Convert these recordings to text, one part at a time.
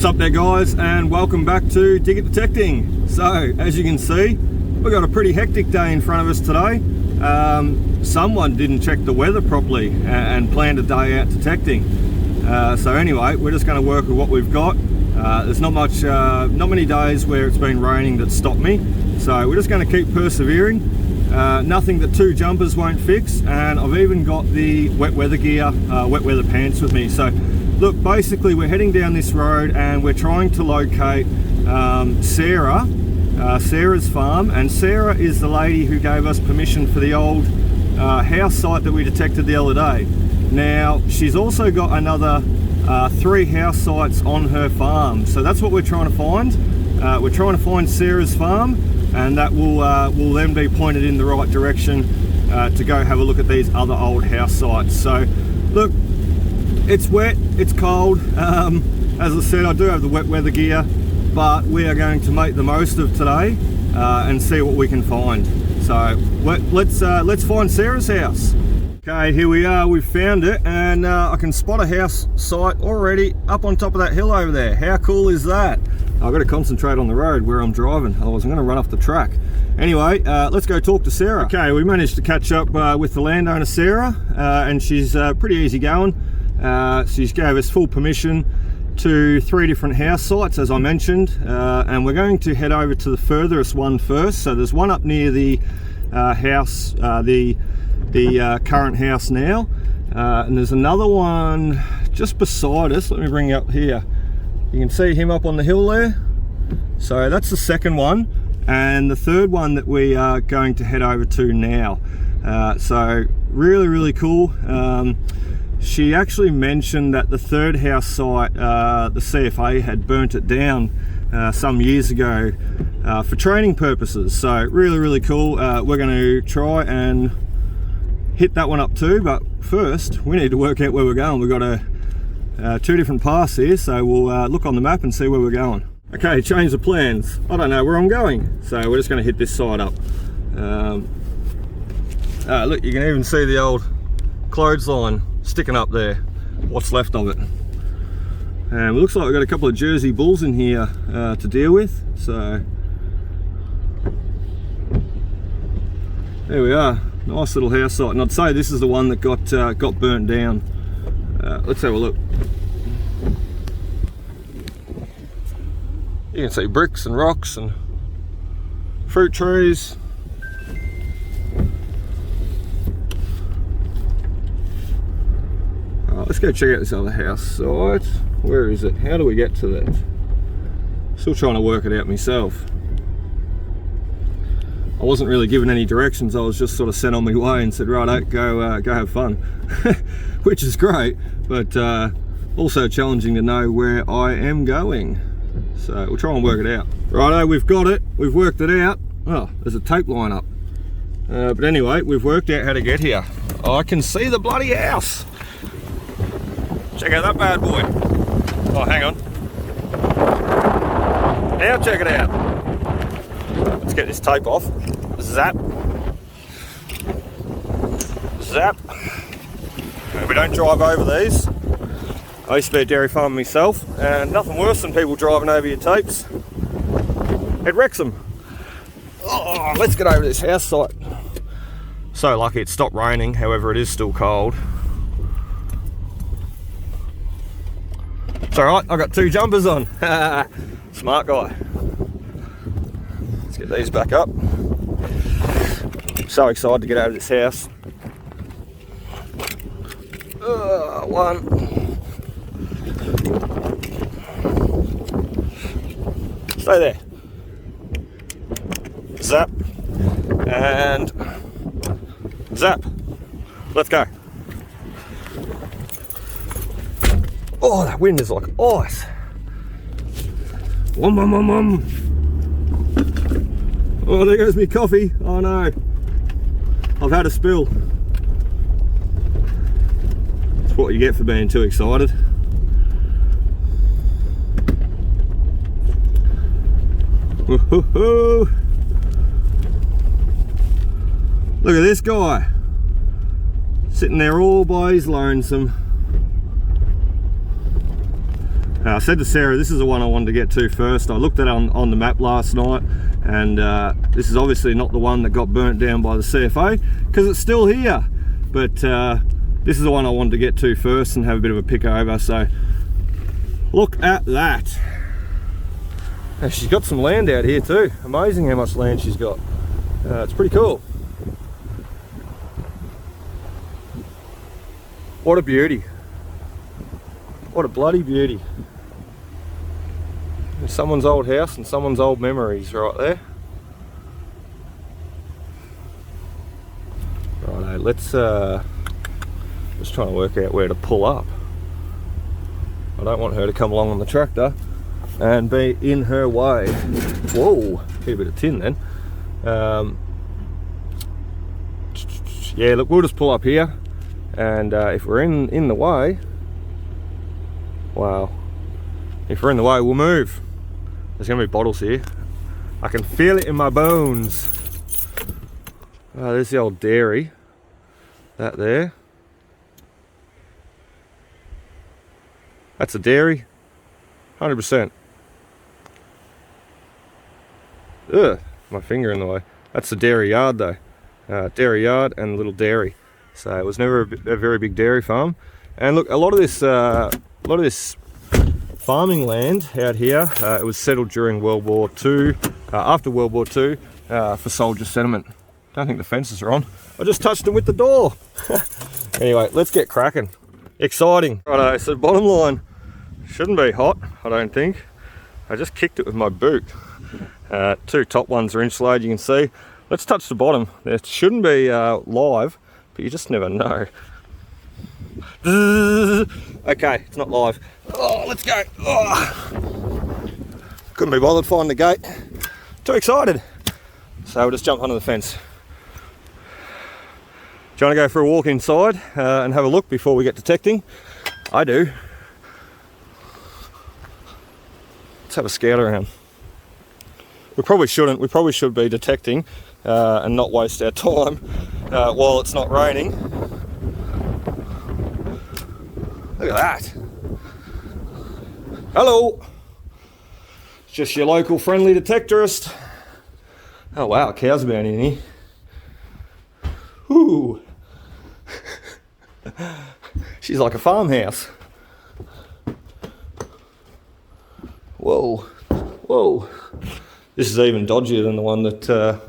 What's up there guys, and welcome back to Dig It Detecting. So as you can see, we've got a pretty hectic day in front of us today. Someone didn't check the weather properly and planned a day out detecting. So anyway, we're just going to work with what we've got. There's not many days where it's been raining that stopped me, so we're just going to keep persevering. Nothing that 2 jumpers won't fix, and I've even got the wet weather gear, wet weather pants with me. So look, basically we're heading down this road and we're trying to locate Sarah's farm, and Sarah is the lady who gave us permission for the old house site that we detected the other day. Now she's also got another 3 house sites on her farm, so that's what we're trying to find. We're trying to find Sarah's farm, and that will then be pointed in the right direction to go have a look at these other old house sites. So look, it's wet, it's cold. As I said, I do have the wet weather gear, but we are going to make the most of today and see what we can find. So let's find Sarah's house. Okay, here we are, we've found it, and I can spot a house site already up on top of that hill over there. How cool is that? I've got to concentrate on the road where I'm driving, otherwise I'm going to run off the track. Anyway, let's go talk to Sarah. Okay, we managed to catch up with the landowner Sarah, and she's pretty easy going. She gave us full permission to 3 different house sites, as I mentioned, and we're going to head over to the furthest one first. So there's one up near the house, the current house now, and there's another one just beside us. Let me bring you up here. You can see him up on the hill there. So that's the second one, and the third one that we are going to head over to now. So really cool. She actually mentioned that the 3rd house site, the CFA had burnt it down some years ago for training purposes. So really cool. We're going to try and hit that one up too, but first we need to work out where we're going. We've got 2 different paths here, so we'll look on the map and see where we're going. Okay, change the plans. I don't know where I'm going, so we're just going to hit this side up. Look, you can even see the old clothesline sticking up there, what's left of it. And it looks like we've got a couple of Jersey bulls in here to deal with, so there we are. Nice little house site, and I'd say this is the one that got burnt down. Let's have a look. You can see bricks and rocks and fruit trees. Let's go check out this other house site. Where is it? How do we get to that? Still trying to work it out myself. I wasn't really given any directions. I was just sort of sent on my way and said, right, go have fun. Which is great, but also challenging to know where I am going. So we'll try and work it out. Righto, we've got it. We've worked it out. Oh, there's a tape line up. But anyway, we've worked out how to get here. I can see the bloody house. Check out that bad boy. Oh, hang on. Now check it out. Let's get this tape off. Zap. Zap. We don't drive over these. I used to be a dairy farmer myself, and nothing worse than people driving over your tapes. It wrecks them. Oh, let's get over this house site. So lucky it stopped raining, however it is still cold. It's alright, I've got 2 jumpers on. Smart guy. Let's get these back up. So excited to get out of this house. One. Stay there. Zap. And zap. Let's go. Oh, that wind is like ice. Oh, there goes me coffee. Oh no. I've had a spill. That's what you get for being too excited. Woo-hoo-hoo. Look at this guy. Sitting there all by his lonesome. I said to Sarah, this is the one I wanted to get to first. I looked at it on the map last night, and this is obviously not the one that got burnt down by the CFA, because it's still here. But this is the one I wanted to get to first and have a bit of a pick over. So look at that. And she's got some land out here too. Amazing how much land she's got. It's pretty cool. What a beauty. What a bloody beauty. There's someone's old house and someone's old memories right there. Righto, let's just trying to work out where to pull up. I don't want her to come along on the tractor and be in her way. Whoa, a bit of tin then. Yeah, look, we'll just pull up here, and if we're in the way, wow, if we're in the way, we'll move. There's gonna be bottles here. I can feel it in my bones. Oh, there's the old dairy. That there. That's a dairy, 100%. Ugh, my finger in the way. That's the dairy yard though. Dairy yard and a little dairy. So it was never a very big dairy farm. And look, a lot of this farming land out here, it was settled during World War II, after World War II, for soldier settlement. Don't think the fences are on. I just touched them with the door. Anyway, let's get cracking. Exciting. Righto, so bottom line, shouldn't be hot, I don't think. I just kicked it with my boot. Two top ones are insulated, you can see. Let's touch the bottom. It shouldn't be live, but you just never know. Okay, it's not live. Oh, let's go. Oh. Couldn't be bothered finding the gate. Too excited. So we'll just jump under the fence. Do you want to go for a walk inside and have a look before we get detecting? I do. Let's have a scout around. We probably shouldn't. We probably should be detecting and not waste our time while it's not raining. Look at that. Hello. It's just your local friendly detectorist. Oh wow, cows are down in here. Ooh. She's like a farmhouse. Whoa. Whoa. This is even dodgier than the one that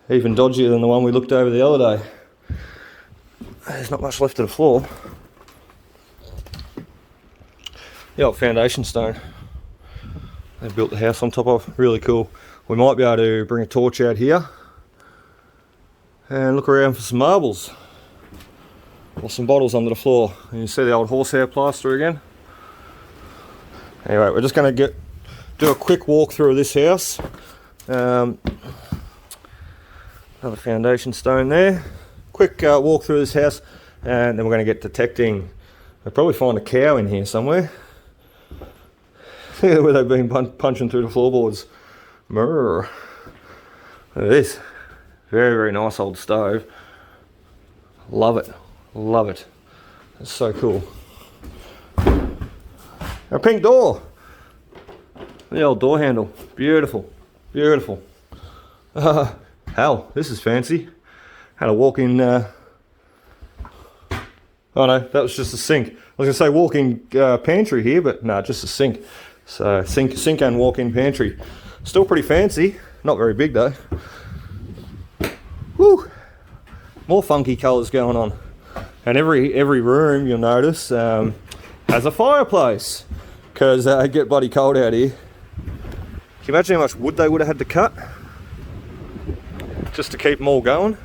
even dodgier than the one we looked over the other day. There's not much left of the floor. The old foundation stone they built the house on top of. Really cool. We might be able to bring a torch out here and look around for some marbles or some bottles under the floor. And you see the old horsehair plaster again. Anyway, we're just going to do a quick walk through this house. Another foundation stone there. Quick walk through this house, and then we're going to get detecting. We'll probably find a cow in here somewhere. Where they've been punching through the floorboards. Murr. Look at this. Very, very nice old stove. Love it. Love it. It's so cool. A pink door. The old door handle. Beautiful. Beautiful. Hell, this is fancy. Had a walk-in... oh no, that was just a sink. I was going to say walk-in pantry here, but no, just a sink. So sink and walk-in pantry. Still pretty fancy. Not very big though. Woo! More funky colours going on. And every room, you'll notice, has a fireplace. Because it get bloody cold out here. Can you imagine how much wood they would have had to cut? Just to keep them all going?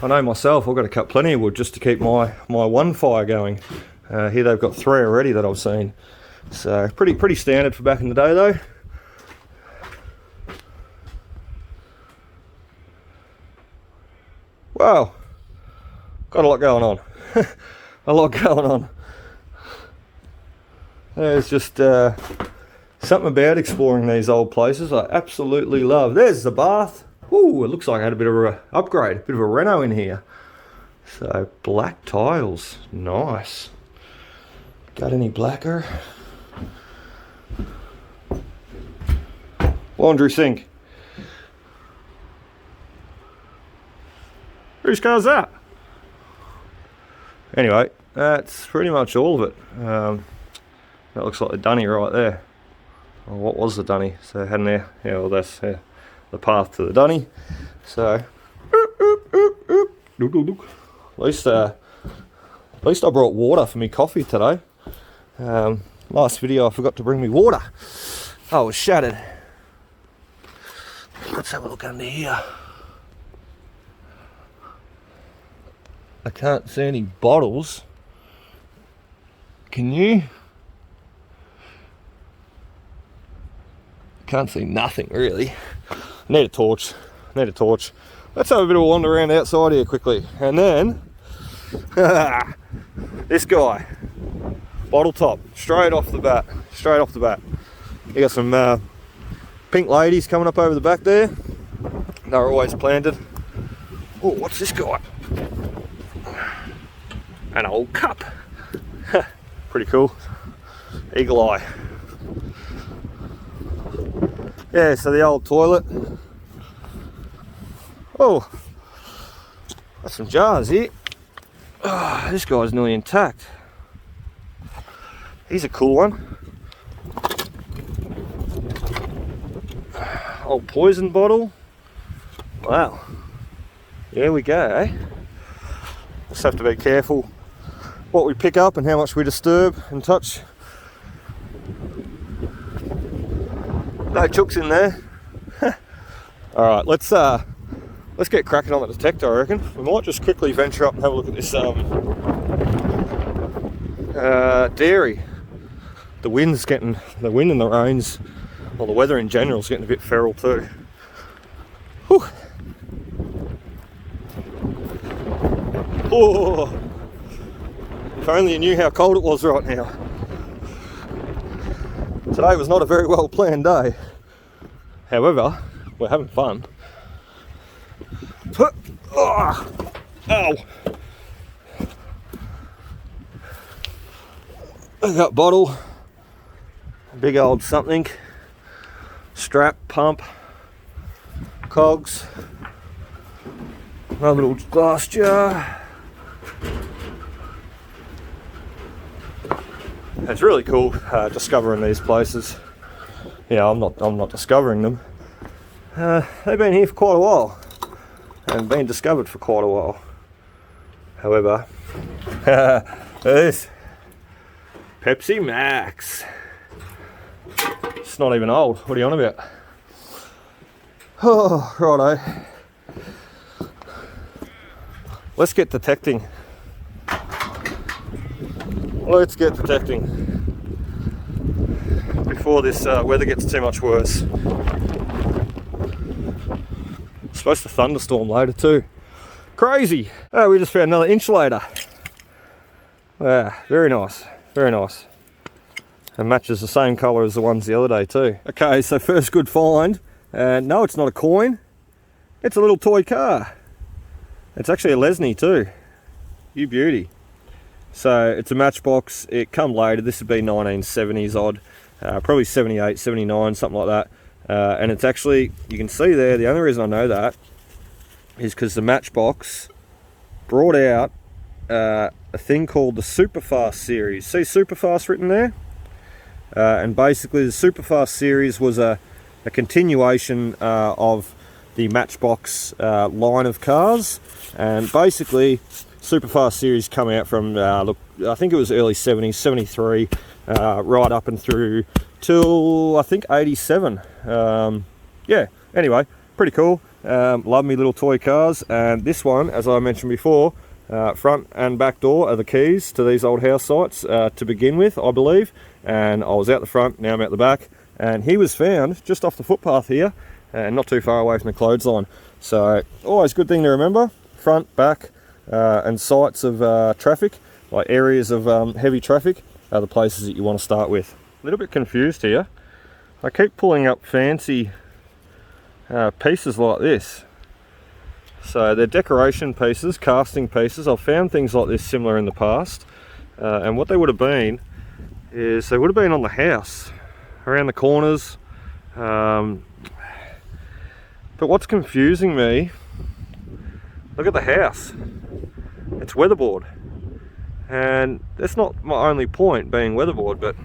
I know myself, I've got to cut plenty of wood just to keep my one fire going. Here they've got 3 already that I've seen. So pretty standard for back in the day though. Wow, got a lot going on. A lot going on. There's just something about exploring these old places I absolutely love. There's the bath. Ooh, it looks like I had a bit of an upgrade, a bit of a reno in here. So black tiles, nice. Got any blacker? Laundry sink. Whose car's that? Anyway, that's pretty much all of it. That looks like the dunny right there. Well, what was the dunny? So hadn't there? Yeah, well that's the path to the dunny. So at least I brought water for me coffee today. Last video I forgot to bring me water. I was shattered. Let's have a look under here. I can't see any bottles. Can you? Can't see nothing really. Need a torch. Need a torch. Let's have a bit of a wander around outside here quickly. And then this guy. Bottle top. Straight off the bat. Straight off the bat. You got some pink ladies coming up over the back there. They're always planted. Oh, what's this guy? An old cup. Pretty cool. Eagle eye. Yeah, so the old toilet. Oh, got some jars here. Oh, this guy's nearly intact. He's a cool one. Old poison bottle. Wow. There we go, eh? Just have to be careful what we pick up and how much we disturb and touch. No chooks in there. Alright, let's get cracking on the detector, I reckon. We might just quickly venture up and have a look at this dairy. The wind and the rains, well, the weather in general is getting a bit feral too. Whew. Oh, if only you knew how cold it was right now. Today was not a very well planned day. However, we're having fun. Oh, ow! I got bottle, big old something, strap, pump, cogs, another little glass jar. It's really cool discovering these places. Yeah, I'm not discovering them. They've been here for quite a while and been discovered for quite a while. However, this Pepsi Max. It's not even old. What are you on about? Oh, righto. Let's get detecting. Let's get detecting before this weather gets too much worse. It's supposed to thunderstorm later too. Crazy! Oh, we just found another insulator. Wow, very nice, very nice. And matches the same colour as the ones the other day too. Okay, so first good find. No, it's not a coin. It's a little toy car. It's actually a Lesney too. You beauty. So it's a matchbox. It come later. This would be 1970s odd, probably 78, 79, something like that. And it's actually, you can see there, the only reason I know that is because the matchbox brought out a thing called the Superfast series. See Superfast written there? And basically the Superfast series was a continuation of the Matchbox line of cars, and basically Superfast series come out from look, I think it was early 70s, 73, right up and through till I think 87. Yeah, anyway, pretty cool. Love me little toy cars, and this one, as I mentioned before, front and back door are the keys to these old house sites to begin with, I believe. And I was out the front, now I'm out the back, and he was found just off the footpath here and not too far away from the clothesline. So always a good thing to remember, front, back, and sites of traffic, like areas of heavy traffic, are the places that you want to start with. A little bit confused here. I keep pulling up fancy pieces like this. So they're decoration pieces, casting pieces. I've found things like this similar in the past, and what they would have been is they would have been on the house, around the corners. But what's confusing me, look at the house. It's weatherboard. And that's not my only point, being weatherboard, but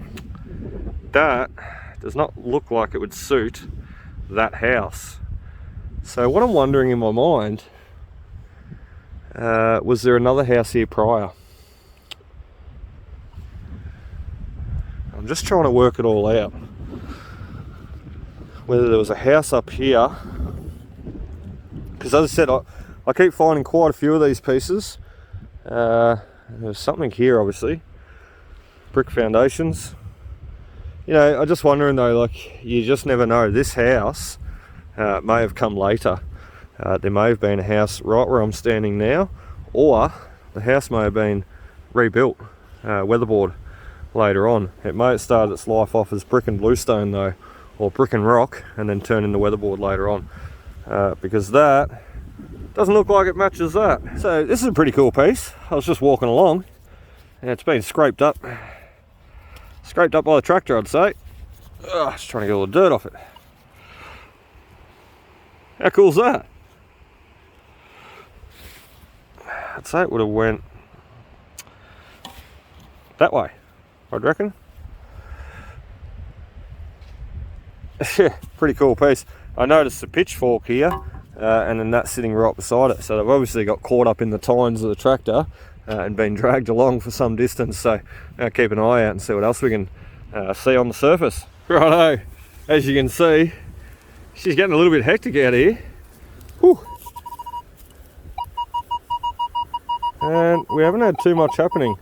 that does not look like it would suit that house. So what I'm wondering in my mind, was there another house here prior? I'm just trying to work it all out. Whether there was a house up here, because as I said, I keep finding quite a few of these pieces. There's something here, obviously. Brick foundations. You know, I'm just wondering though, like, you just never know. This house may have come later. There may have been a house right where I'm standing now, or the house may have been rebuilt, weatherboard, later on. It may have started its life off as brick and bluestone though, or brick and rock, and then turn into weatherboard later on, because that doesn't look like it matches that. So this is a pretty cool piece. I was just walking along and it's been scraped up by the tractor, I'd say. Just trying to get all the dirt off it. How cool is that? I'd say it would have went that way, I'd reckon. Yeah, pretty cool piece. I noticed the pitchfork here, and then that's sitting right beside it. So they've obviously got caught up in the tines of the tractor and been dragged along for some distance. So keep an eye out and see what else we can see on the surface. Righto, as you can see, she's getting a little bit hectic out here. Whew. And we haven't had too much happening.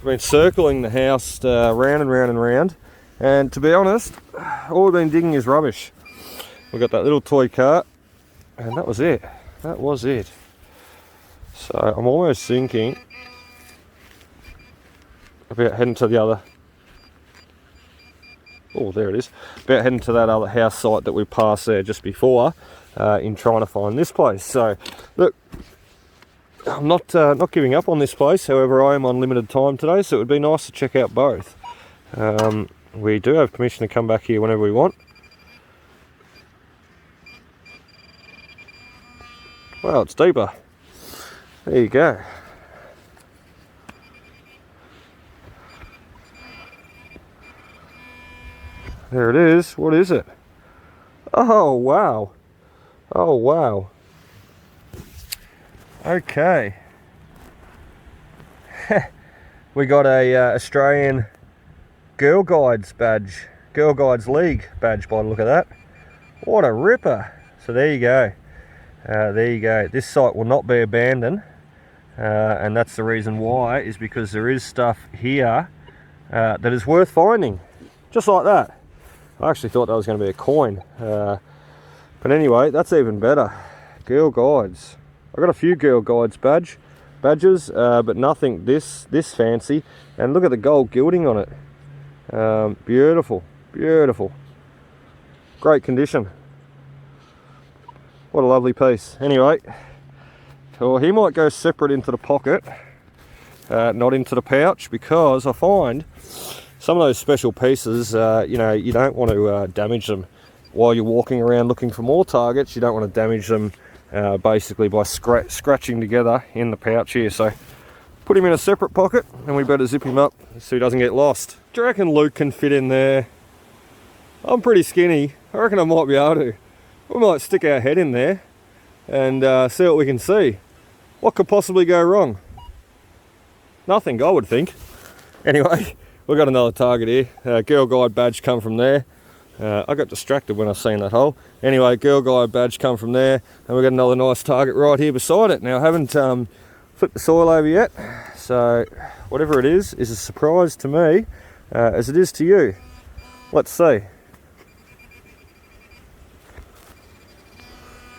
We've been circling the house round and round and round, and to be honest, all we've been digging is rubbish. We've got that little toy cart, and that was it. That was it. So I'm almost thinking about heading to the other, oh there it is, about heading to that other house site that we passed there just before, in trying to find this place. So look, I'm not giving up on this place. However, I am on limited time today, so it would be nice to check out both. We do have permission to come back here whenever we want. Wow, it's deeper. There you go. There it is. What is it? Oh wow. Oh wow. Okay. We got a Australian Girl Guides badge, Girl Guides League badge by the look of that. What a ripper. So there you go. There you go. This site will not be abandoned, and that's the reason why, is because there is stuff here that is worth finding. Just like that. I actually thought that was going to be a coin. But anyway, that's even better. Girl Guides. I got a few Girl Guides badges, but nothing this fancy. And look at the gold gilding on it. Beautiful, beautiful. Great condition. What a lovely piece. Anyway, well, he might go separate into the pocket, not into the pouch, because I find some of those special pieces, you know, you don't want to damage them while you're walking around looking for more targets. You don't want to damage them basically by scratching together in the pouch here. So put him in a separate pocket, and we better zip him up so he doesn't get lost. Do you reckon Luke can fit in there? I'm pretty skinny. I reckon I might be able to. We might stick our head in there and see what we can see. What could possibly go wrong? Nothing, I would think. Anyway, we've got another target here. Girl Guide badge come from there. I got distracted when I seen that hole. Anyway, Girl Guide badge come from there, and we've got another nice target right here beside it. Now, I haven't flipped the soil over yet, so whatever it is a surprise to me, as it is to you. Let's see.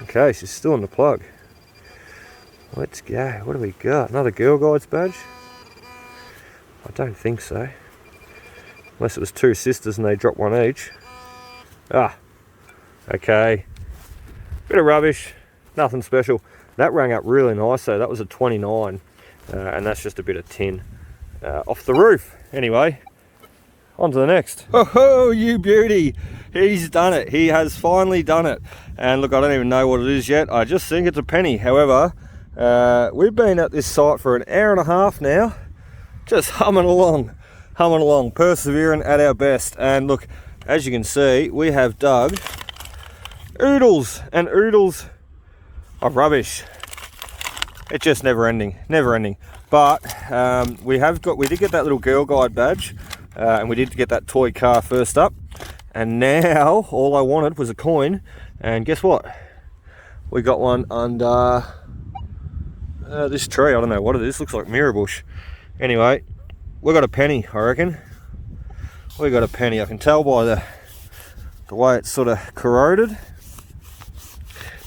Okay, she's still in the plug. Let's go. What do we got? Another Girl Guides badge? I don't think so. Unless it was two sisters and they dropped one each. Ah, okay. Bit of rubbish, nothing special. That rang up really nice though. That was a 29. and that's just a bit of tin off the roof. Anyway, on to the next. Oh, you beauty! He's done it. He has finally done it. And look, I don't even know what it is yet. I just think it's a penny. However, we've been at this site for an hour and a half now, just humming along, persevering at our best. And look, as you can see, we have dug oodles and oodles of rubbish. It's just never ending. But we did get that little Girl Guide badge, and we did get that toy car first up. And now all I wanted was a coin, and guess what? We got one under this tree. I don't know what it is. Looks like mirror bush. Anyway, we got a penny, I reckon. We got a penny. I can tell by the way it's sort of corroded.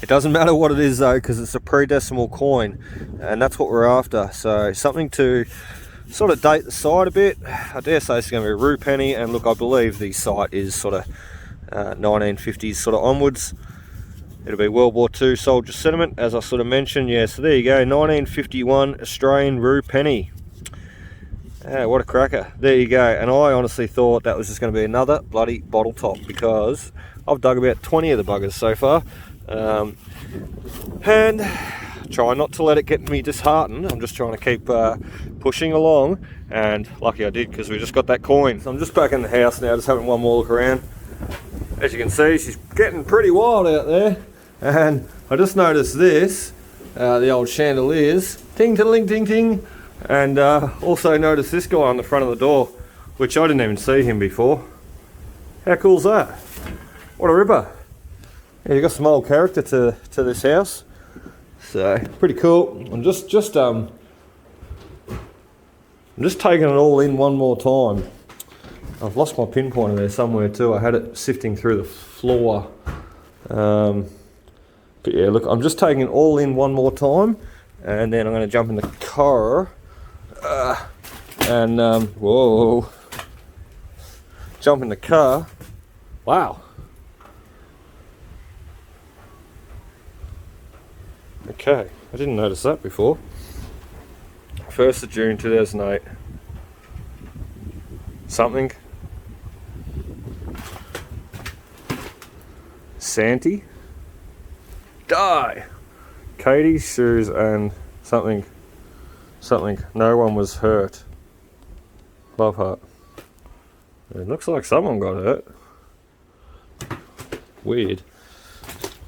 It doesn't matter what it is though, because it's a pre-decimal coin, and that's what we're after. So something to sort of date the site a bit. I dare say it's going to be a Roo penny, and look, I believe the site is sort of 1950s sort of onwards. It'll be World War II soldier sentiment, as I sort of mentioned. Yeah, so there you go, 1951 Australian Roo penny. What a cracker. There you go. And I honestly thought that was just going to be another bloody bottle top, because I've dug about 20 of the buggers so far. And try not to let it get me disheartened. I'm just trying to keep pushing along, and lucky I did, because we just got that coin. So I'm just back in the house now, just having one more look around. As you can see, she's getting pretty wild out there, and I just noticed this, the old chandeliers, ting-ting, ting-ting, and also noticed this guy on the front of the door, which I didn't even see him before. How cool's that? What a ripper. Yeah, you got some old character to this house, so pretty cool. I'm just taking it all in one more time. I've lost my pinpointer there somewhere too. I had it sifting through the floor. But yeah, look, I'm just taking it all in one more time, and then I'm going to jump in the car and whoa, jump in the car. Wow. Okay, I didn't notice that before. 1st of June 2008. Something. Santi. Die. Katie's shoes and something. No one was hurt. Love heart. It looks like someone got hurt. Weird.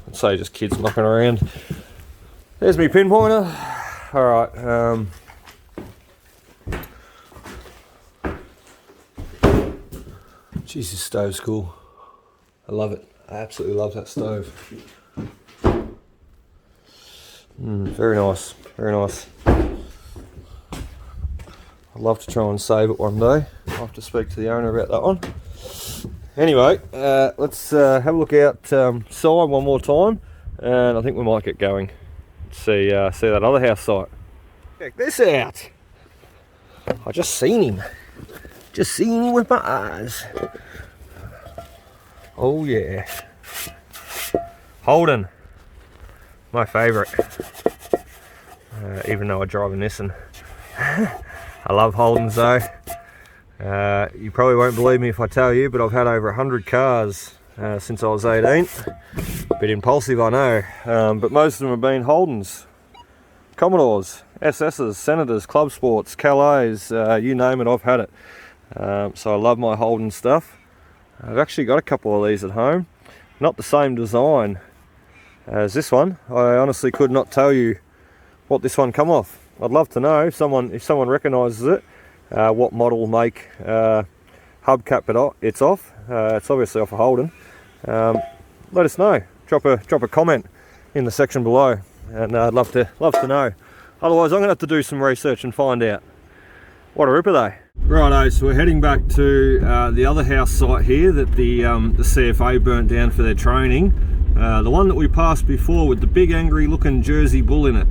I'd say just kids mucking around. There's me pinpointer. Alright, geez, this stove's cool. I love it. I absolutely love that stove. Very nice, very nice. I'd love to try and save it one day. I'll have to speak to the owner about that one. Anyway, let's have a look outside one more time, and I think we might get going. See that other house site. Check this out. I just seen him. Just seen him with my eyes. Oh yeah. Holden. My favourite. Even though I drive a Nissan. I love Holdens though. You probably won't believe me if I tell you, but I've had over 100 cars since I was 18. Bit impulsive, I know, but most of them have been Holdens, Commodores, SS's, Senators, Club Sports, Calays, you name it, I've had it. So I love my Holden stuff. I've actually got a couple of these at home. Not the same design as this one. I honestly could not tell you what this one come off. I'd love to know if someone recognises it, what model, make, hubcap it's off. It's obviously off a Holden. Let us know. Drop a comment in the section below, and I'd love to know. Otherwise, I'm gonna have to do some research and find out. What a ripper though. Righto, so we're heading back to the other house site here that the CFA burnt down for their training. The one that we passed before with the big angry looking Jersey bull in it.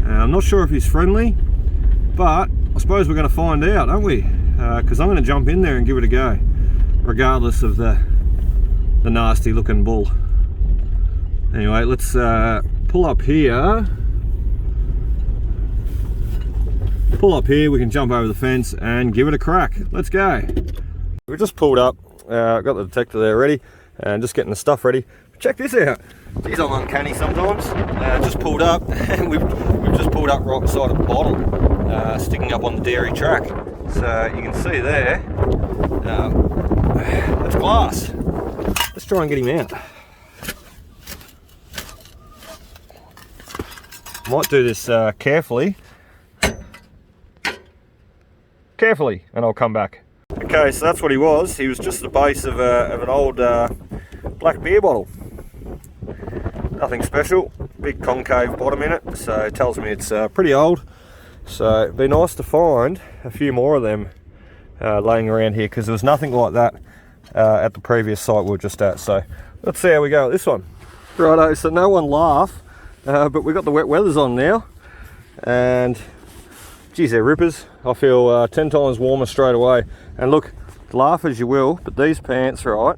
I'm not sure if he's friendly, but I suppose we're going to find out, aren't we? Because I'm going to jump in there and give it a go, regardless of the nasty looking bull. Anyway, let's pull up here. pull up here, we can jump over the fence and give it a crack. Let's go. We just pulled up, got the detector there ready, and just getting the stuff ready. Check this out. Geez, I'm uncanny sometimes. Just pulled up, and we've just pulled up right beside a bottle sticking up on the dairy track. So you can see there, that's glass. Let's try and get him out. Might do this carefully, and I'll come back. Okay, so that's what he was. He was just the base of an old black beer bottle. Nothing special. Big concave bottom in it, so it tells me it's pretty old. So it'd be nice to find a few more of them laying around here, because there was nothing like that at the previous site we were just at. So let's see how we go with this one. Righto, so no one laugh. But we've got the wet weathers on now, and geez, they're rippers. I feel 10 times warmer straight away. And look, laugh as you will, but these pants, right,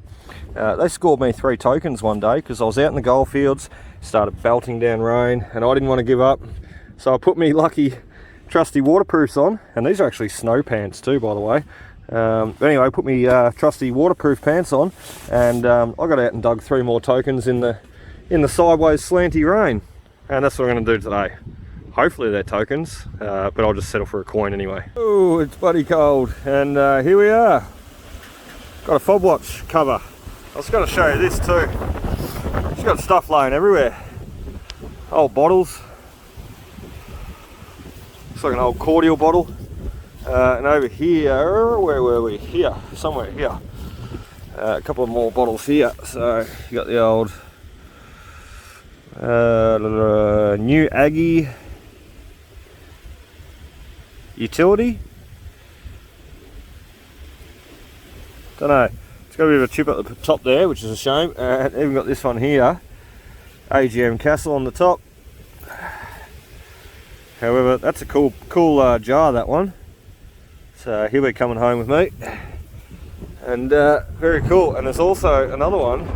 they scored me 3 tokens one day, because I was out in the goldfields, started belting down rain, and I didn't want to give up. So I put me lucky, trusty waterproofs on, and these are actually snow pants too, by the way. But anyway, I put me trusty waterproof pants on, and I got out and dug 3 more tokens in the sideways slanty rain. And that's what I'm going to do today. Hopefully they're tokens, but I'll just settle for a coin anyway. Oh, it's bloody cold, and here we are. Got a fob watch cover. I was going to show you this too. It's got stuff laying everywhere. Old bottles. Looks like an old cordial bottle. And over here, where were we? Here, somewhere here. A couple of more bottles here. So you got the old New Aggie utility. Don't know. It's got a bit of a chip at the top there, which is a shame. And even got this one here, AGM Castle on the top. However, that's a cool jar, that one. So he'll be coming home with me, and very cool. And there's also another one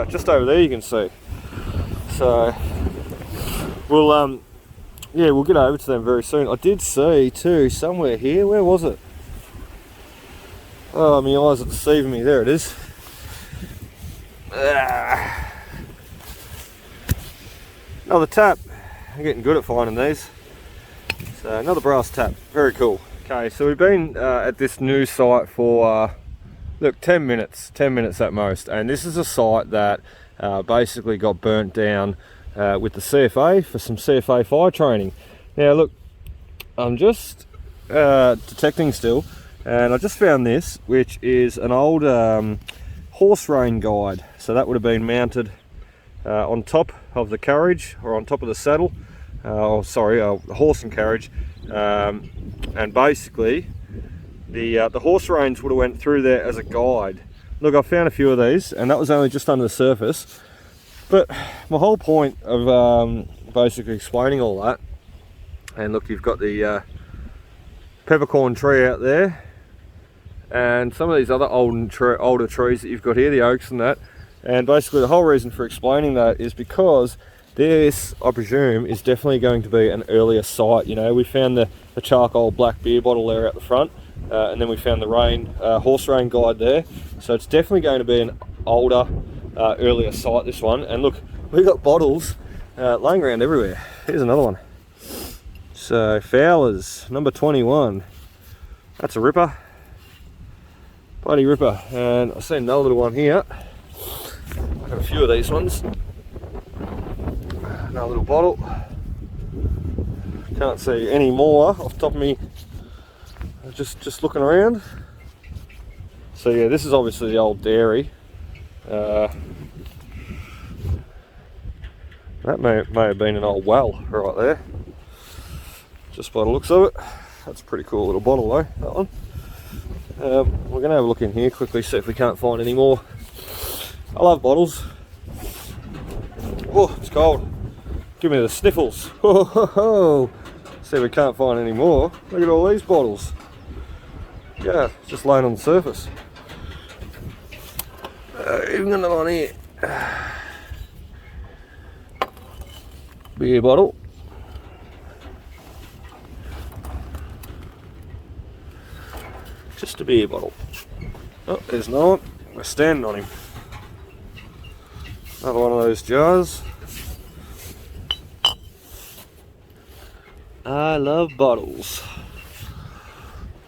just over there, you can see. So we'll yeah, we'll get over to them very soon. I did see too somewhere here. Where was it? Oh, my eyes are deceiving me. There it is. Another tap. I'm getting good at finding these. So another brass tap. Very cool. Okay, so we've been at this new site for look, 10 minutes at most, and this is a site that basically got burnt down with the CFA for some CFA fire training. Now look, I'm just detecting still, and I just found this, which is an old horse rein guide. So that would have been mounted on top of the carriage, or on top of the saddle, oh sorry, the horse and carriage, and basically the horse reins would have went through there as a guide. Look, I found a few of these, and that was only just under the surface. But my whole point of basically explaining all that, and look, you've got the peppercorn tree out there, and some of these other older trees that you've got here, the oaks and that. And basically the whole reason for explaining that is because this, I presume, is definitely going to be an earlier site. You know, we found the charcoal black beer bottle there out the front, and then we found the horse rein guide there. So it's definitely going to be an older, earlier site, this one. And look, we've got bottles laying around everywhere. Here's another one. So Fowler's number 21. That's a ripper. Bloody ripper. And I've seen another little one here. I've got a few of these ones. Another little bottle. Can't see any more off the top of me. Just looking around. So yeah, this is obviously the old dairy. That may have been an old well right there, just by the looks of it. That's a pretty cool little bottle though, that one. We're going to have a look in here quickly, see if we can't find any more. I love bottles. Oh, it's cold. Give me the sniffles. Oh, see if we can't find any more. Look at all these bottles. Yeah, just laying on the surface. Even another one here. Beer bottle. Just a beer bottle. Oh, there's no one. We're standing on him. Another one of those jars. I love bottles.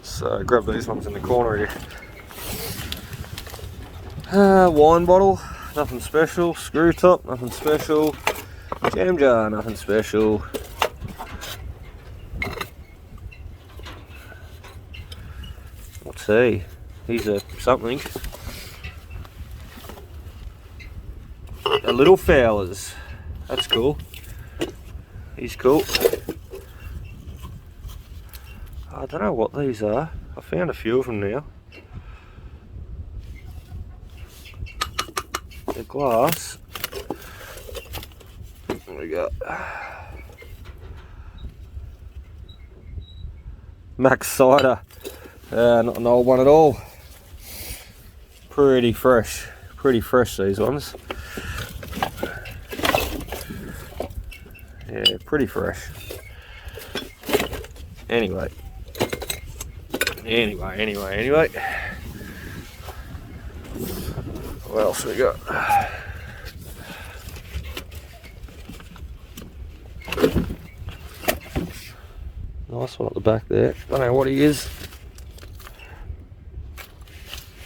So grab these ones in the corner here. Wine bottle, nothing special. Screw top, nothing special. Jam jar, nothing special. What's he? He's a something. A little Fowlers. That's cool. He's cool. I don't know what these are. I found a few of them now. They're glass. What we got? Max cider. Not an old one at all. Pretty fresh. Pretty fresh, these ones. Yeah, pretty fresh. Anyway. What else we got? Nice one at the back there. Don't know what he is.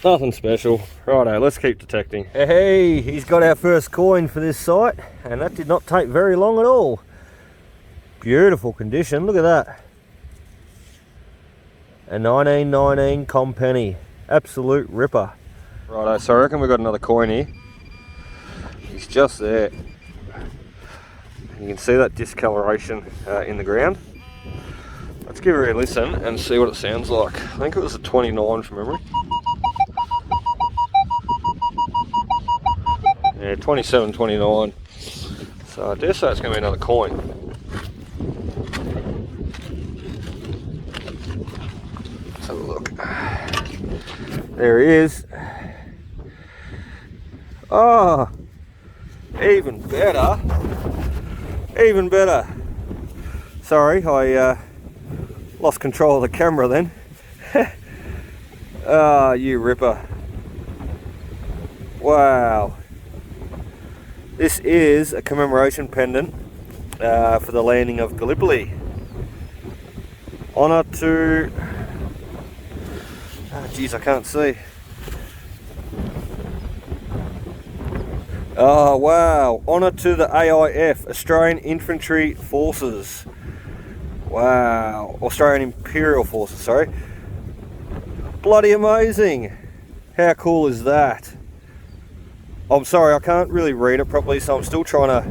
Nothing special. Righto, let's keep detecting. Hey, he's got our first coin for this site, and that did not take very long at all. Beautiful condition, look at that. A 1919 com penny. Absolute ripper. Righto, so I reckon we've got another coin here. He's just there. You can see that discoloration in the ground. Let's give it a listen and see what it sounds like. I think it was a 29 from memory. Yeah, 27, 29. So I dare say it's going to be another coin. Let's have a look. There he is. Oh, even better. Even better. Sorry, I lost control of the camera then. Ah, you ripper. Wow. This is a commemoration pendant for the landing of Gallipoli. Honour to... oh geez, I can't see. Oh wow, honour to the AIF, Australian Infantry Forces. Wow, Australian Imperial Forces, sorry. Bloody amazing. How cool is that? I'm sorry, I can't really read it properly, so I'm still trying to...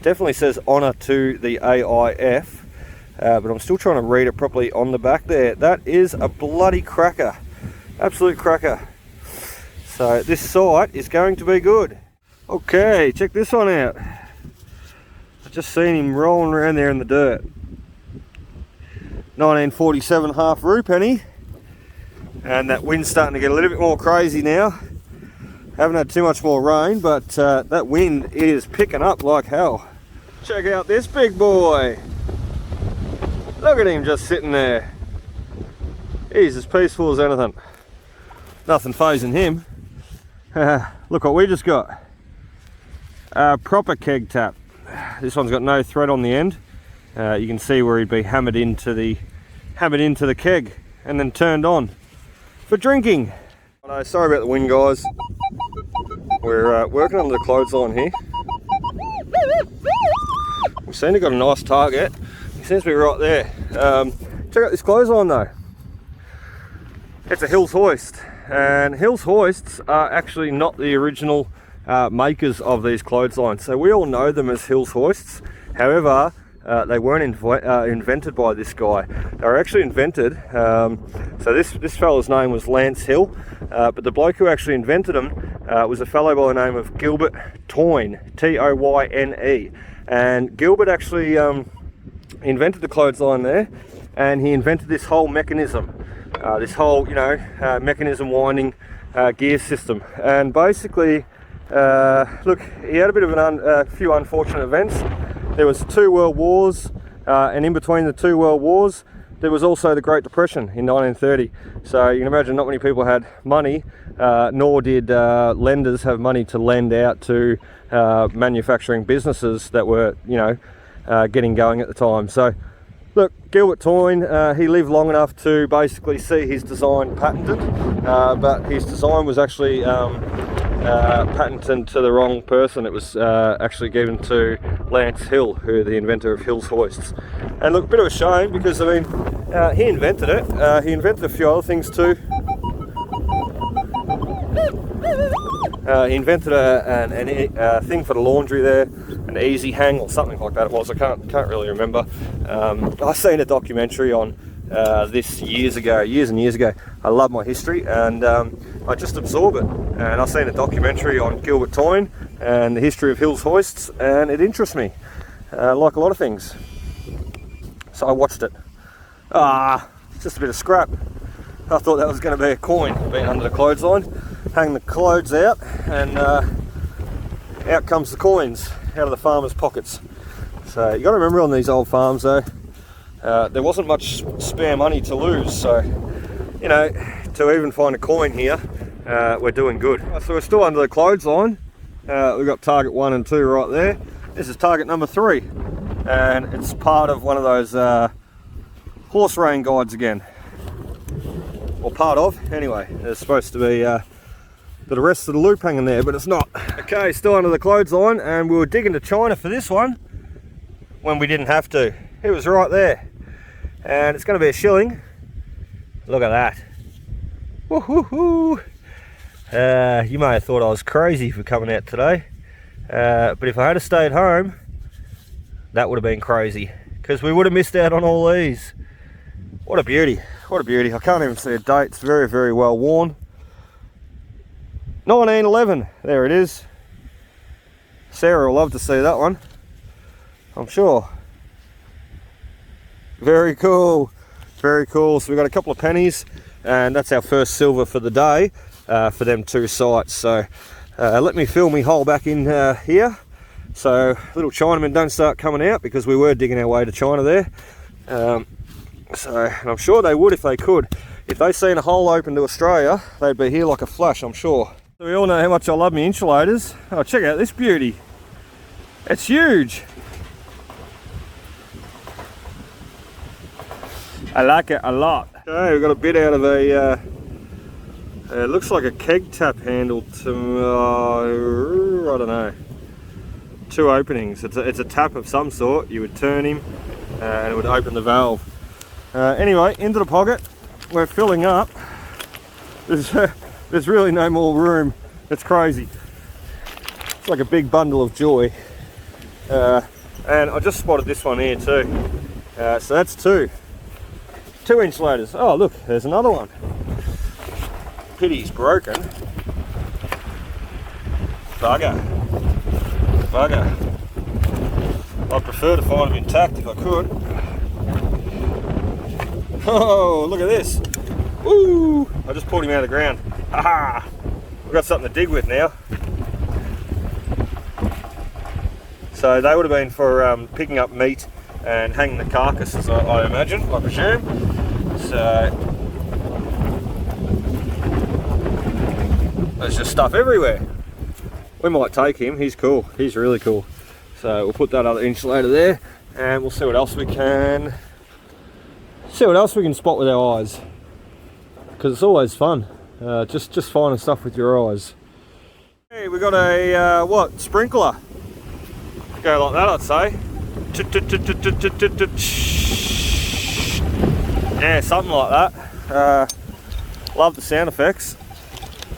definitely says honour to the AIF, but I'm still trying to read it properly on the back there. That is a bloody cracker. Absolute cracker. So this site is going to be good. Okay, check this one out. I've just seen him rolling around there in the dirt. 1947 half rue penny. And that wind's starting to get a little bit more crazy now. Haven't had too much more rain, but that wind is picking up like hell. Check out this big boy. Look at him just sitting there. He's as peaceful as anything. Nothing phasing him. Look what we just got. A proper keg tap. This one's got no thread on the end. You can see where he'd be hammered into the keg and then turned on for drinking. Sorry about the wind, guys. We're working on the clothesline here. We seem to have got a nice target. He seems to be right there. Check out this clothesline though. It's a Hills hoist, and Hills hoists are actually not the original makers of these clotheslines. So we all know them as Hills hoists. However, they weren't invented by this guy. They were actually invented, so this fella's name was Lance Hill, but the bloke who actually invented them was a fellow by the name of Gilbert Toyne, T-O-Y-N-E. And Gilbert actually invented the clothesline there, and he invented this whole mechanism, this whole, mechanism winding gear system. And basically, look, he had a bit of a few unfortunate events. There was 2 world wars, and in between the 2 world wars, there was also the Great Depression in 1930. So you can imagine not many people had money, nor did lenders have money to lend out to manufacturing businesses that were, you know, getting going at the time. So look, Gilbert Toyne, he lived long enough to basically see his design patented, but his design was actually patented to the wrong person. It was actually given to Lance Hill, who the inventor of Hill's hoists. And look, a bit of a shame, because I mean, he invented it. He invented a few other things too. He invented a thing for the laundry there, an easy hang or something like that it was. I can't really remember. I've seen a documentary on this years and years ago. I love my history, and I just absorb it. And I've seen a documentary on Gilbert Toyne and the history of Hill's hoists, and it interests me, like a lot of things. So I watched it. It's just a bit of scrap. I thought that was going to be a coin, being under the clothesline. Hang the clothes out, and out comes the coins out of the farmers' pockets. So you got to remember, on these old farms though, there wasn't much spare money to lose. So, you know, to even find a coin here, we're doing good. So we're still under the clothesline. We've got target 1 and 2 right there. This is target number 3, and it's part of one of those horse rein guides again. Or part of, anyway. There's supposed to be the rest of the loop hanging there, but it's not. Okay, still under the clothesline, and we were digging to China for this one when we didn't have to. It was right there, and it's going to be a shilling. Look at that. Woohoo! You may have thought I was crazy for coming out today, but if I had stayed home, that would have been crazy, because we would have missed out on all these. What a beauty, what a beauty. I can't even see a date. It's very, very well worn. 1911, there it is. Sarah will love to see that one, I'm sure. Very cool, very cool. So we've got a couple of pennies, and that's our first silver for the day, for them 2 sites. So let me fill me hole back in here, so little Chinamen don't start coming out, because we were digging our way to China there. And I'm sure they would if they could. If they seen a hole open to Australia, they'd be here like a flash, I'm sure. So we all know how much I love my insulators. Oh, check out this beauty. It's huge. I like it a lot. Okay, we've got a bit out of a, it looks like a keg tap handle to, I don't know, 2 openings. It's a tap of some sort. You would turn him and it would open the valve. Anyway, into the pocket. We're filling up. There's really no more room. It's crazy. It's like a big bundle of joy. And I just spotted this one here too. So that's 2 insulators. Oh look, there's another one. Pity's broken. Bugger. I'd prefer to find them intact if I could. Oh, look at this. Woo! I just pulled him out of the ground. Aha! We've got something to dig with now. So they would have been for picking up meat and hanging the carcasses, I imagine, I presume. So there's just stuff everywhere. We might take him. He's cool. He's really cool. So we'll put that other insulator there, and we'll see what else we can. See what else we can spot with our eyes, because it's always fun, just finding stuff with your eyes. Hey, we got a what, sprinkler? Go like that, I'd say. Yeah, something like that. Love the sound effects.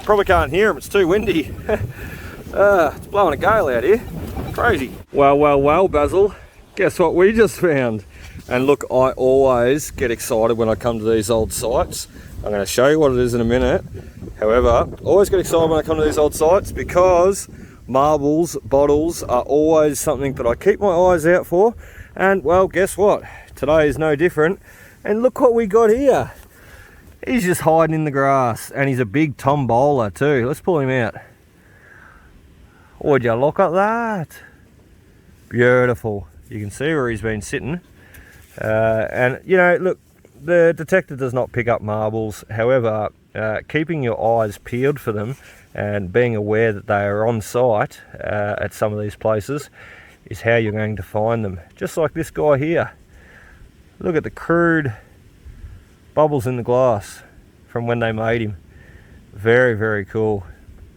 Probably can't hear them, it's too windy. It's blowing a gale out here. Crazy. Well, Basil, guess what we just found? And look, I always get excited when I come to these old sites. I'm going to show you what it is in a minute. However, I always get excited when I come to these old sites, because marbles, bottles are always something that I keep my eyes out for. And well, guess what? Today is no different. And look what we got here. He's just hiding in the grass, and he's a big tombola too. Let's pull him out. Would you look at that? Beautiful. You can see where he's been sitting. And you know, look, the detector does not pick up marbles. However, keeping your eyes peeled for them and being aware that they are on site at some of these places is how you're going to find them. Just like this guy here. Look at the crude bubbles in the glass from when they made him. Very, very cool.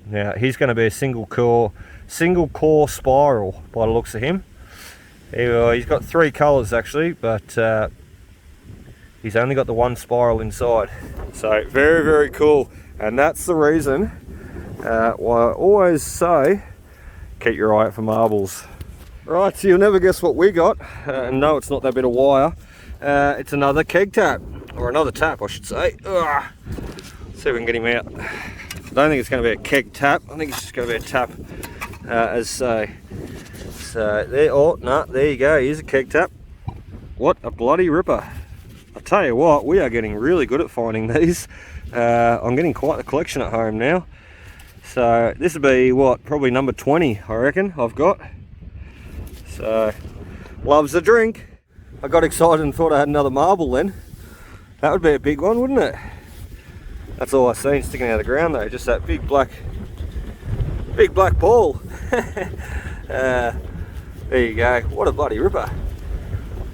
Now he's going to be a single core spiral by the looks of him. He's got 3 colours actually, but he's only got the 1 spiral inside. So very, very cool. And that's the reason why I always say keep your eye out for marbles. Right, so you'll never guess what we got. No, it's not that bit of wire. It's another keg tap, or another tap I should say. Ugh. Let's see if we can get him out. I don't think it's going to be a keg tap. I think it's just going to be a tap, as say. So there, oh no, there you go. Here's a keg tap. What a bloody ripper! I tell you what, we are getting really good at finding these. I'm getting quite the collection at home now. So this would be what, probably number 20, I reckon. I've got. So loves a drink. I got excited and thought I had another marble then. That would be a big one, wouldn't it? That's all I seen sticking out of the ground though, just that big black ball. There you go. What a bloody ripper.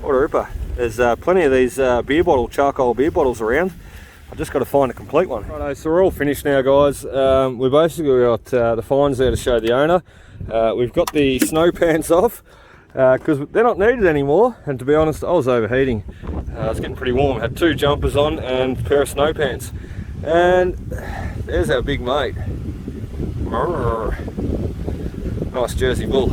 What a ripper. There's plenty of these charcoal beer bottles around. I've just got to find a complete one. Righto, so we're all finished now, guys. We've basically got the fines there to show the owner. We've got the snow pants off because they're not needed anymore, and to be honest I was overheating. I was getting pretty warm. I had 2 jumpers on and a pair of snow pants. And there's our big mate. Nice Jersey bull.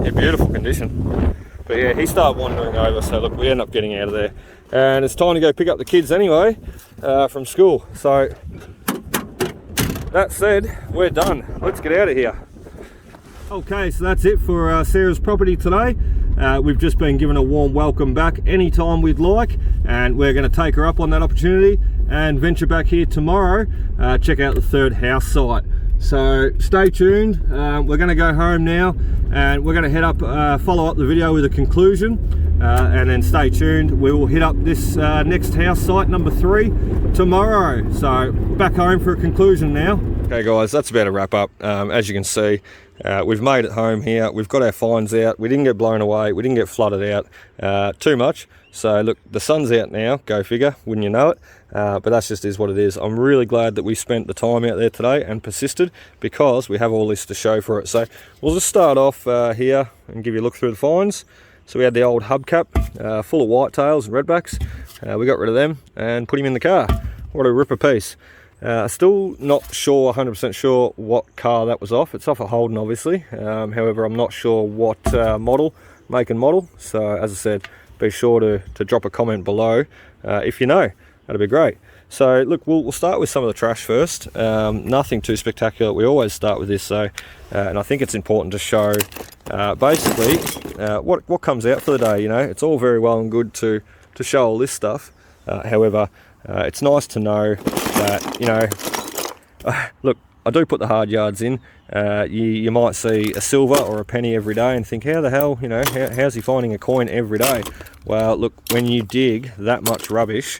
In beautiful condition. But yeah, he started wandering over, so look, we end up getting out of there. And it's time to go pick up the kids anyway from school. So that said, we're done. Let's get out of here. Okay, so that's it for Sarah's property today. We've just been given a warm welcome back anytime we'd like, and we're going to take her up on that opportunity and venture back here tomorrow, check out the 3rd house site. So stay tuned. We're going to go home now and we're going to head up, follow up the video with a conclusion, and then stay tuned. We will hit up this next house site, number 3, tomorrow. So back home for a conclusion now. Okay guys, that's about a wrap up. As you can see, we've made it home here. We've got our fines out. We didn't get blown away. We didn't get flooded out too much. So look, the sun's out now, go figure, wouldn't you know it? But that's just is what it is. I'm really glad that we spent the time out there today and persisted, because we have all this to show for it. So we'll just start off here and give you a look through the fines. So we had the old hubcap full of whitetails and redbacks. We got rid of them and put him in the car. What a ripper piece. Still not sure, 100% sure what car that was off. It's off a Holden obviously. However, I'm not sure what model, make and model. So as I said, be sure to drop a comment below if you know. That'd be great. So look, we'll start with some of the trash first. Nothing too spectacular. We always start with this, so and I think it's important to show basically what comes out for the day. You know, it's all very well and good to show all this stuff. However, it's nice to know that, you know, look, I do put the hard yards in. You might see a silver or a penny every day and think, how the hell, you know, how's he finding a coin every day? Well, look, when you dig that much rubbish,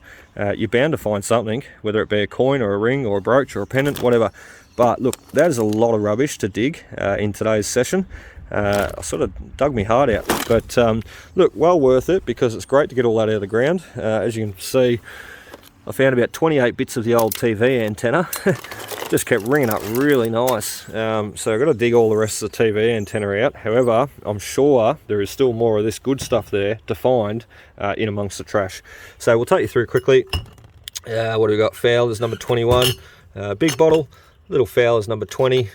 you're bound to find something, whether it be a coin or a ring or a brooch or a pendant, whatever. But look, that is a lot of rubbish to dig in today's session. I sort of dug my heart out, but look, well worth it, because it's great to get all that out of the ground. As you can see, I found about 28 bits of the old TV antenna. Just kept ringing up really nice. So I've got to dig all the rest of the TV antenna out. However, I'm sure there is still more of this good stuff there to find in amongst the trash. So we'll take you through quickly. What have we got? Fowler's number 21, big bottle. Little Fowler's number 20,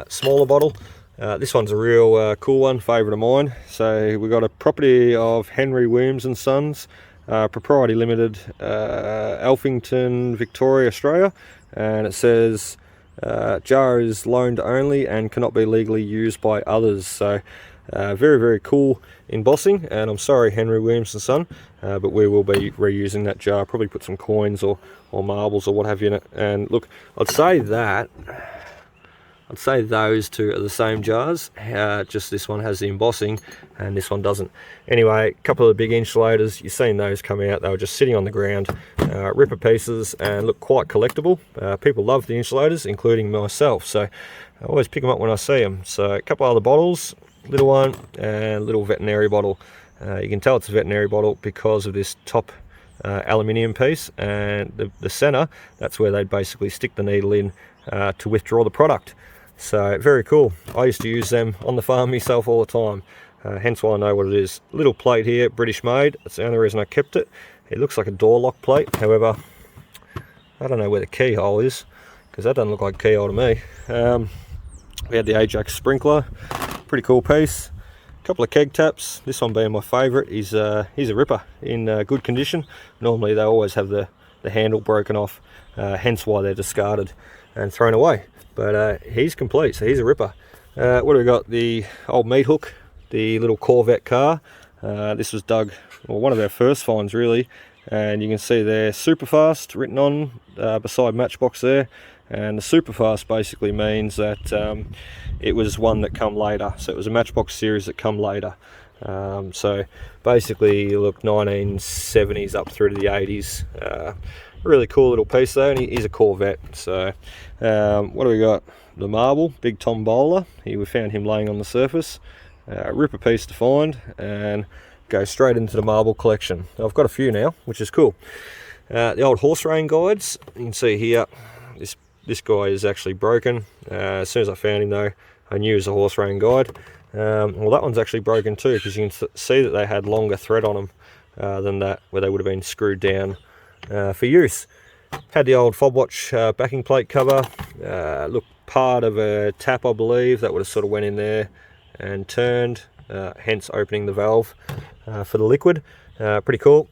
smaller bottle. This one's a real cool one, favourite of mine. So we've got a property of Henry Williams and Sons, Propriety Limited, Alphington, Victoria, Australia, and it says jar is loaned only and cannot be legally used by others. So very, very cool embossing, and I'm sorry Henry Williams and Son, but we will be reusing that jar, probably put some coins or marbles or what have you in it. And look, I'd say that I'd say those two are the same jars, just this one has the embossing and this one doesn't. Anyway, a couple of the big insulators, you've seen those come out. They were just sitting on the ground, ripper pieces, and look quite collectible. People love the insulators, including myself, so I always pick them up when I see them. So a couple other bottles, little one and little veterinary bottle. You can tell it's a veterinary bottle because of this top aluminium piece, and the center, that's where they'd basically stick the needle in to withdraw the product. So very cool. I used to use them on the farm myself all the time, hence why I know what it is. Little plate here, British made. That's the only reason I kept it. It looks like a door lock plate, however I don't know where the keyhole is, because that doesn't look like a keyhole to me. We had the Ajax sprinkler, pretty cool piece. Couple of keg taps, this one being my favourite. He's a ripper in good condition. Normally they always have the handle broken off, hence why they're discarded and thrown away. But he's complete, so he's a ripper. What do we got? The old meat hook, the little Corvette car. This was dug, well, one of our first finds really, and you can see there super fast written on beside Matchbox there. And the super fast basically means that it was one that come later, so it was a Matchbox series that come later. So basically, look, 1970s up through to the 80s. Really cool little piece though, and he's a Corvette. So what do we got? The marble, big Tom Bowler. We found him laying on the surface. Ripper piece to find and go straight into the marble collection. I've got a few now, which is cool. The old horse rein guides, you can see here, this guy is actually broken. As soon as I found him though, I knew it was a horse rein guide. Well, that one's actually broken too, because you can see that they had longer thread on them than that, where they would have been screwed down for use. Had the old fob watch backing plate cover. Look, part of a tap, I believe, that would have sort of went in there and turned, hence opening the valve for the liquid. Pretty cool.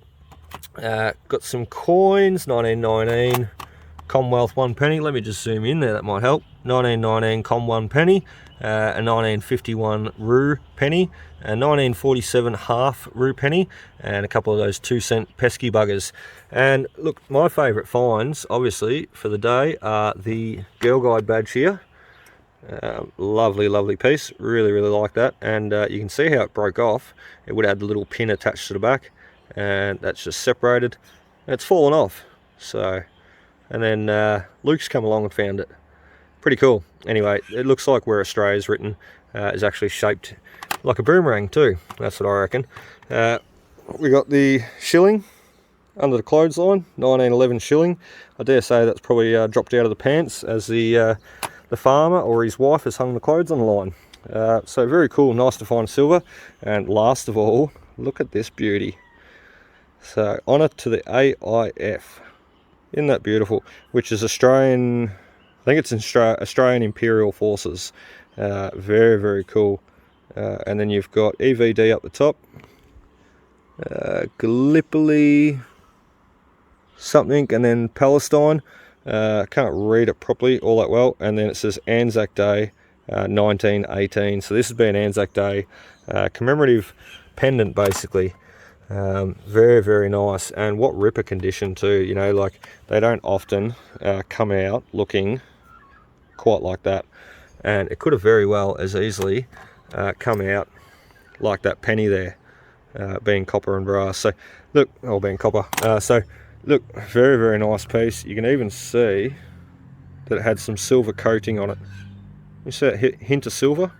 Got some coins, 1919 Commonwealth 1 penny. Let me just zoom in there, that might help. 1919 Com 1 penny, a 1951 Roo penny, a 1947 half Roo penny, and a couple of those 2-cent pesky buggers. And look, my favourite finds, obviously, for the day are the Girl Guide badge here. Lovely, lovely piece. Really, really like that. And you can see how it broke off. It would have had the little pin attached to the back, and that's just separated. It's fallen off. So, and then Luke's come along and found it. Pretty cool. Anyway, it looks like where Australia's written is actually shaped like a boomerang too. That's what I reckon. We got the shilling under the clothesline, 1911 shilling. I dare say that's probably dropped out of the pants as the farmer or his wife has hung the clothes on the line. So very cool, nice to find silver. And last of all, look at this beauty. So honour to the AIF. Isn't that beautiful? Which is Australian, I think it's Australian Imperial Forces. Very, very cool. And then you've got EVD up the top. Gallipoli something, and then Palestine. Can't read it properly all that well. And then it says Anzac Day 1918. So this has been Anzac Day commemorative pendant basically. Very, very nice, and what ripper condition too. You know, like they don't often come out looking quite like that, and it could have very well as easily come out like that penny there, being copper and brass. So look, or being copper. So look, very, very nice piece. You can even see that it had some silver coating on it. You see that hint of silver?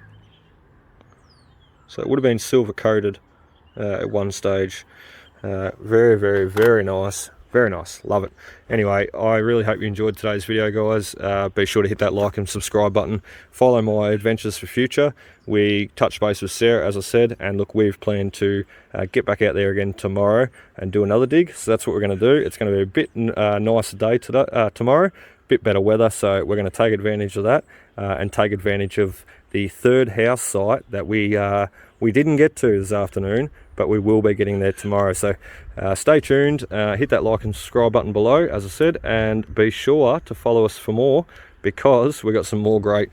So it would have been silver coated at one stage. Very, very, very nice. Very nice. Love it. Anyway, I really hope you enjoyed today's video, guys. Be sure to hit that like and subscribe button. Follow my adventures for future. We touched base with Sarah, as I said, and look, we've planned to get back out there again tomorrow and do another dig. So that's what we're going to do. It's going to be a bit nicer day today, tomorrow. Bit better weather, so we're going to take advantage of that and take advantage of the third house site that we didn't get to this afternoon, but we will be getting there tomorrow. So stay tuned, hit that like and subscribe button below, as I said, and be sure to follow us for more, because we've got some more great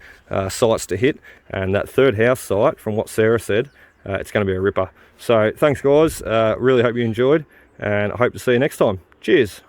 sites to hit. And that third house site, from what Sarah said, it's going to be a ripper. So thanks, guys. Really hope you enjoyed, and I hope to see you next time. Cheers.